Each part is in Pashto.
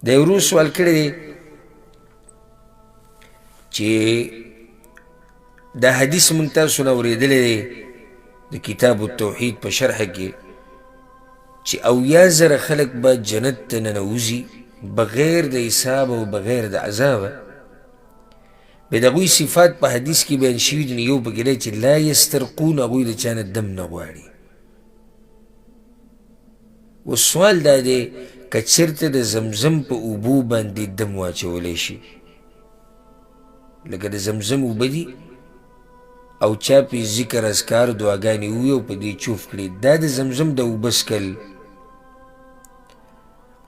دا یو ورور سوال کړی دی چې دا حدیث موږ تاسو نه اورېدلی دی د کتاب التوحید په شرح کې چې 80,000 خلک به جنت ته ننوځي بغیر د حساب او بغیر د عذابه. بیا د هغوی صفات په حدیث کې بیان شوي دي. یو پکې دی چې لا یسترقون، هغوی د چا نه دم نه غواړي. اوس سوال دا دی که چېرته د زمزم په اوبو باندې دم واچولی شي، لکه د زمزم اوبه دي او چا پې ذکر اذکار دعاګانې ووي او په دې چوف کړي، دا د زمزم د اوبه څکل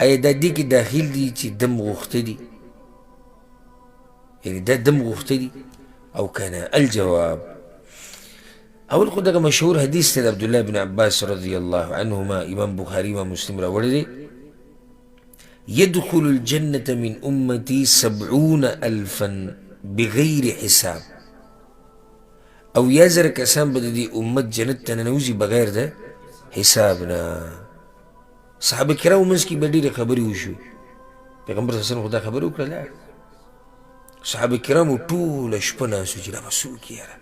آیا دا دې کې داخل دي چې دم غوښته دي؟ یعنی دا دم غوښته دي او که نه؟ الجواب، اول خو دغه مشهور حدیث دی د عبدالله بن عباس رضی الله عنهما، امام بخاري امام مسلم راوړی دی. يدخل الجنة من أمتي 70,000 بغیر حساب. 80,000 کسان به د دې امت جنت ته ننوځي بغیر د حساب نه. صحابه کرامو منځ کې به ډېرې خبرې وشوې. پیغمبر صلی الله علیه وسلم خو دا خبره وکړه؟ لا، صحابه کرامو ټوله شپه ناست وو چې دا به څوک یاره.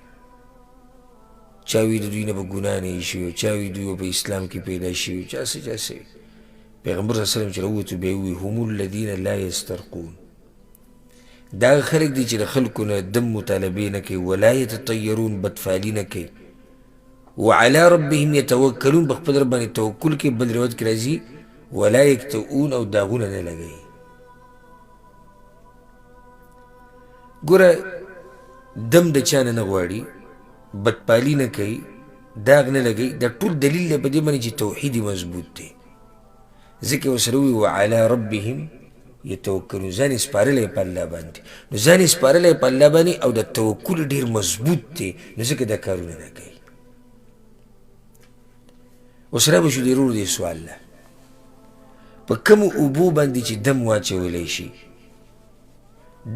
چا وي د دوی نه به ګناه نه ایښې وي، چا وي دوی به په اسلام کې پیدا شوي، چا څه چا څه. پیغمبر صلی الله علیه وسلم چې راووتو بیا یې ووایي هم الذین لا یسترقون، دا خلک دي چې د خلکو نه دم مطالبې نه کوي، ولا یتطیرون، بدفعلي نه کوي، وعلى ربهم یتوکلون، په خپل رب باندې توکل کوي. بل روایت کې راځي ولا یکتؤون، او داغونه نه لګوي. ګوره دم د چا نه نه غواړي، بدپالي نه کوي، داغ نه لګوي، دا ټول دلیل دی په دې باندې چې توحید مضبوط دی. ځکه ورسره ووایي وعلى ربهم یتوکلون، ځان یې سپارلی په الله باندې. نو ځان یې سپارلی په الله باندې او د توکل ډېر مضبوط دی، نو ځکه دا کارونه نه کوي. اوس را به شو د ورور دې سوال له، په کومو اوبو باندې چې دم واچولی شي،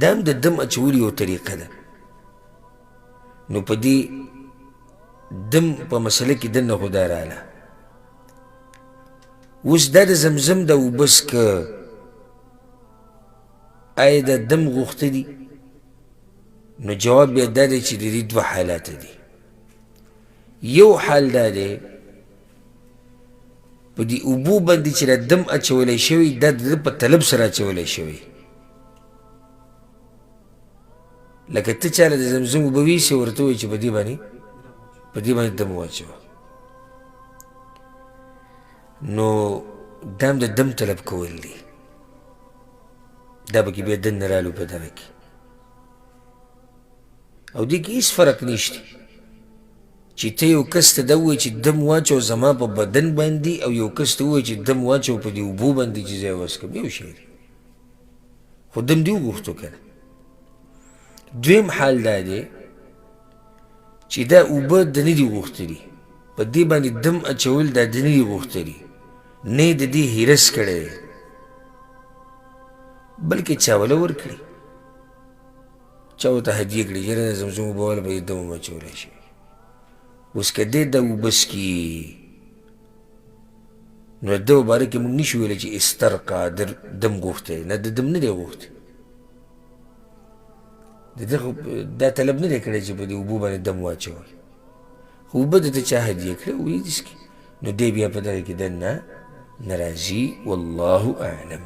دا هم د دم اچولو یو طریقه ده. نو په دې دم په مسله کې دننه خو دا راله. اوس دا د زمزم د اوبه څکه آیا د دم غوښته دي؟ نو جواب بیا دا دی چې د دې دوه حالاته دي. یو حال دا دی په دې اوبو باندې چې د دم اچولی شوی، دا د ده په طلب سره اچولی شوی. لکه ته چاله د زمزم اوبه ویسې ورته ووایي چې په دې باندې دم واچوه، نو دا هم د دم طلب کول دي. دا پکې بیا دننه رالو په دغه کې، او دې کې هېڅ فرق نشته چې ته یو کس ته دا ووایي چې دم واچو زما په بدن باندې، او یو کس ته ووایي چې دم واچو په دې اوبو باندې چې زه یې وڅکم، یو شی دی، خو دم دې وغوښتو که نه. دویم حال دا دی چې دا اوبه د نه دي غوښتلي، په دې باندې دم اچول دا د نه دي غوښتلي، نه یې د دې هیرس کړی دی، بلکې چا وله ورکړي، چا ورته هدیه کړي چې یاره زمزم اوبه واله په دې دم هم اچولی شي. اوس که دی دا اوبه څکي، نو د ده په باره کې موږ نشو ویلی چې استرقا دم غوښتی، نه د دم نه دی غوښتی، د ده خو دا طلب نه دی کړی چې په دې اوبو باندې دم واچوي، خو اوبه د ده چا هدیه کړی او یې څکي، نو دی بیا په دغه کې دننه نه راځي. والله اعلم.